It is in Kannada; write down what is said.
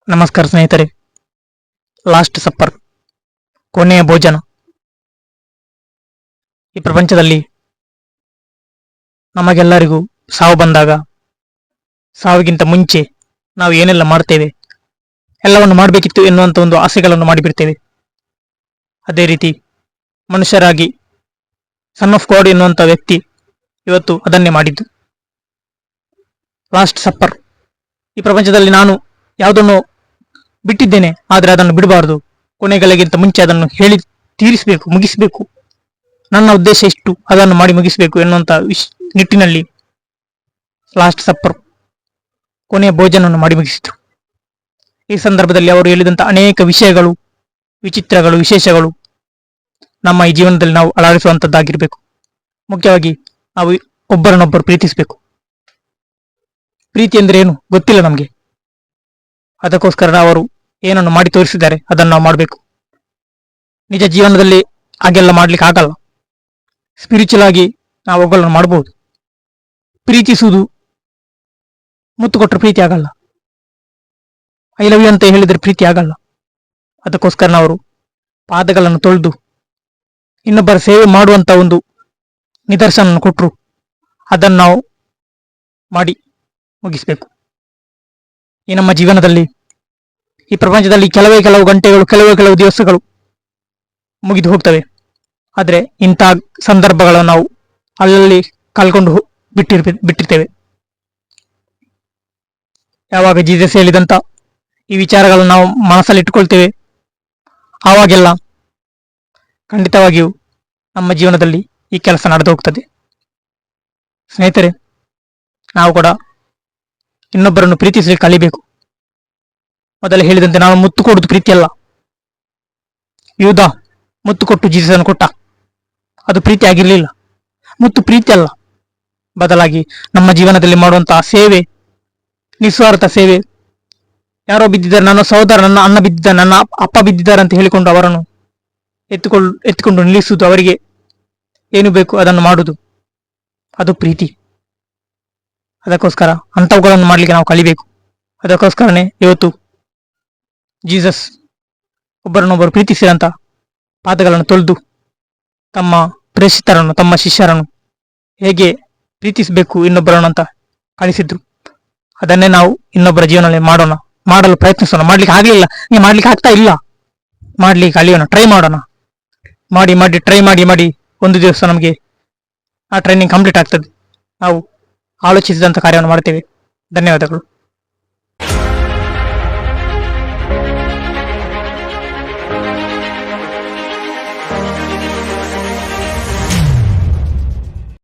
ನಮಸ್ಕಾರ ಸ್ನೇಹಿತರೆ. ಲಾಸ್ಟ್ ಸಪ್ಪರ್, ಕೊನೆಯ ಭೋಜನ. ಈ ಪ್ರಪಂಚದಲ್ಲಿ ನಮಗೆಲ್ಲರಿಗೂ ಸಾವು ಬಂದಾಗ, ಸಾವಿಗಿಂತ ಮುಂಚೆ ನಾವು ಏನೆಲ್ಲ ಮಾಡ್ತೇವೆ, ಎಲ್ಲವನ್ನು ಮಾಡಬೇಕಿತ್ತು ಎನ್ನುವಂಥ ಒಂದು ಆಸೆಗಳನ್ನು ಮಾಡಿಬಿಡ್ತೇವೆ. ಅದೇ ರೀತಿ ಮನುಷ್ಯರಾಗಿ ಸನ್ ಆಫ್ ಗಾಡ್ ಎನ್ನುವಂಥ ವ್ಯಕ್ತಿ ಇವತ್ತು ಅದನ್ನೇ ಮಾಡಿದ್ದು. Last supper. ಈ ಪ್ರಪಂಚದಲ್ಲಿ ನಾನು ಯಾವುದನ್ನು ಬಿಟ್ಟಿದ್ದೇನೆ, ಆದರೆ ಅದನ್ನು ಬಿಡಬಾರದು. ಕೊನೆಗಳಿಗಿಂತ ಮುಂಚೆ ಅದನ್ನು ಹೇಳಿ ತೀರಿಸಬೇಕು, ಮುಗಿಸಬೇಕು. ನನ್ನ ಉದ್ದೇಶ ಇಷ್ಟು, ಅದನ್ನು ಮಾಡಿ ಮುಗಿಸಬೇಕು ಎನ್ನುವಂತ ನಿಟ್ಟಿನಲ್ಲಿ ಲಾಸ್ಟ್ ಸಪ್ಪರ್, ಕೊನೆಯ ಭೋಜನವನ್ನು ಮಾಡಿ ಮುಗಿಸಿತು. ಈ ಸಂದರ್ಭದಲ್ಲಿ ಅವರು ಹೇಳಿದಂತ ಅನೇಕ ವಿಷಯಗಳು, ವಿಚಿತ್ರಗಳು, ವಿಶೇಷಗಳು ನಮ್ಮ ಈ ಜೀವನದಲ್ಲಿ ನಾವು ಅಳವಡಿಸುವಂತದ್ದಾಗಿರ್ಬೇಕು. ಮುಖ್ಯವಾಗಿ ನಾವು ಒಬ್ಬರನ್ನೊಬ್ಬರು ಪ್ರೀತಿಸಬೇಕು. ಪ್ರೀತಿ ಅಂದ್ರೆ ಏನು ಗೊತ್ತಿಲ್ಲ ನಮಗೆ. ಅದಕ್ಕೋಸ್ಕರ ಅವರು ಏನನ್ನು ಮಾಡಿ ತೋರಿಸಿದ್ದಾರೆ ಅದನ್ನು ನಾವು ಮಾಡಬೇಕು. ನಿಜ ಜೀವನದಲ್ಲಿ ಹಾಗೆಲ್ಲ ಮಾಡ್ಲಿಕ್ಕೆ ಆಗಲ್ಲ. ಸ್ಪಿರಿಚುವಲ್ ಆಗಿ ನಾವು ಅವುಗಳನ್ನು ಮಾಡಬಹುದು. ಪ್ರೀತಿಸುವುದು ಮುತ್ತು ಕೊಟ್ಟರೆ ಪ್ರೀತಿ ಆಗಲ್ಲ. ಐ ಲವ್ ಯು ಅಂತ ಹೇಳಿದ್ರೆ ಪ್ರೀತಿ ಆಗಲ್ಲ. ಅದಕ್ಕೋಸ್ಕರ ಅವರು ಪಾದಗಳನ್ನು ತೊಳೆದು ಇನ್ನೊಬ್ಬರ ಸೇವೆ ಮಾಡುವಂತ ಒಂದು ನಿದರ್ಶನ ಕೊಟ್ಟರು. ಅದನ್ನು ನಾವು ಮಾಡಿ ಮುಗಿಸ್ಬೇಕು. ಈ ನಮ್ಮ ಜೀವನದಲ್ಲಿ, ಈ ಪ್ರಪಂಚದಲ್ಲಿ ಕೆಲವು ಗಂಟೆಗಳು, ಕೆಲವು ದಿವಸಗಳು ಮುಗಿದು ಹೋಗ್ತವೆ. ಆದರೆ ಇಂತಹ ಸಂದರ್ಭಗಳನ್ನು ನಾವು ಅಲ್ಲಲ್ಲಿ ಕಳ್ಕೊಂಡು ಬಿಟ್ಟಿರ್ತೇವೆ. ಯಾವಾಗ ಜೀಸಸ್ ಹೇಳಿದಂತ ಈ ವಿಚಾರಗಳನ್ನು ನಾವು ಮನಸ್ಸಲ್ಲಿ ಇಟ್ಟುಕೊಳ್ತೇವೆ, ಆವಾಗೆಲ್ಲ ಖಂಡಿತವಾಗಿಯೂ ನಮ್ಮ ಜೀವನದಲ್ಲಿ ಈ ಕೆಲಸ ನಡೆದು ಹೋಗ್ತದೆ. ಸ್ನೇಹಿತರೆ, ನಾವು ಕೂಡ ಇನ್ನೊಬ್ಬರನ್ನು ಪ್ರೀತಿಸಲಿಕ್ಕೆ ಕಲಿಬೇಕು. ಮೊದಲು ಹೇಳಿದಂತೆ ನಾವು ಮುತ್ತು ಕೊಡುದು ಪ್ರೀತಿ ಅಲ್ಲ. ಯೂದ ಮುತ್ತು ಕೊಟ್ಟು ಜೀಸಸನ್ನು ಕೊಟ್ಟ, ಅದು ಪ್ರೀತಿ ಆಗಿರಲಿಲ್ಲ. ಮುತ್ತು ಪ್ರೀತಿ ಅಲ್ಲ. ಬದಲಾಗಿ ನಮ್ಮ ಜೀವನದಲ್ಲಿ ಮಾಡುವಂತಹ ಸೇವೆ, ನಿಸ್ವಾರ್ಥ ಸೇವೆ. ಯಾರೋ ಬಿದ್ದಿದ್ದಾರೆ, ನನ್ನ ಸಹೋದರ, ನನ್ನ ಅಣ್ಣ ಬಿದ್ದಿದ್ದಾರೆ, ನನ್ನ ಅಪ್ಪ ಬಿದ್ದಿದ್ದಾರೆ ಅಂತ ಹೇಳಿಕೊಂಡು ಅವರನ್ನು ಎತ್ತಿಕೊಂಡು ನಿಲ್ಲಿಸುವುದು, ಅವರಿಗೆ ಏನು ಬೇಕು ಅದನ್ನು ಮಾಡುವುದು, ಅದು ಪ್ರೀತಿ. ಅದಕ್ಕೋಸ್ಕರ ಅಂಥವುಗಳನ್ನು ಮಾಡಲಿಕ್ಕೆ ನಾವು ಕಲಿಬೇಕು. ಅದಕ್ಕೋಸ್ಕರನೇ ಇವತ್ತು ಜೀಸಸ್ ಒಬ್ಬರನ್ನೊಬ್ಬರು ಪ್ರೀತಿಸಿದಂತ ಪಾದಗಳನ್ನು ತೊಳೆದು ತಮ್ಮ ಪ್ರೇಷಿತರನ್ನು, ತಮ್ಮ ಶಿಷ್ಯರನ್ನು ಹೇಗೆ ಪ್ರೀತಿಸಬೇಕು ಇನ್ನೊಬ್ಬರನ್ನು ಅಂತ ಕಲಿಸಿದ್ರು. ಅದನ್ನೇ ನಾವು ಇನ್ನೊಬ್ಬರ ಜೀವನದಲ್ಲಿ ಮಾಡಲು ಪ್ರಯತ್ನಿಸೋಣ. ಮಾಡ್ಲಿಕ್ಕೆ ಆಗ್ಲಿಲ್ಲ, ನೀವು ಮಾಡ್ಲಿಕ್ಕೆ ಆಗ್ತಾ ಇಲ್ಲ, ಮಾಡ್ಲಿಕ್ಕೆ ಕಲಿಯೋಣ, ಟ್ರೈ ಮಾಡೋಣ. ಟ್ರೈ ಮಾಡಿ ಒಂದು ದಿವಸ ನಮಗೆ ಆ ಟ್ರೈನಿಂಗ್ ಕಂಪ್ಲೀಟ್ ಆಗ್ತದೆ. ನಾವು ಆಲೋಚಿಸಿದಂಥ ಕಾರ್ಯವನ್ನು ಮಾಡ್ತೇವೆ. ಧನ್ಯವಾದಗಳು.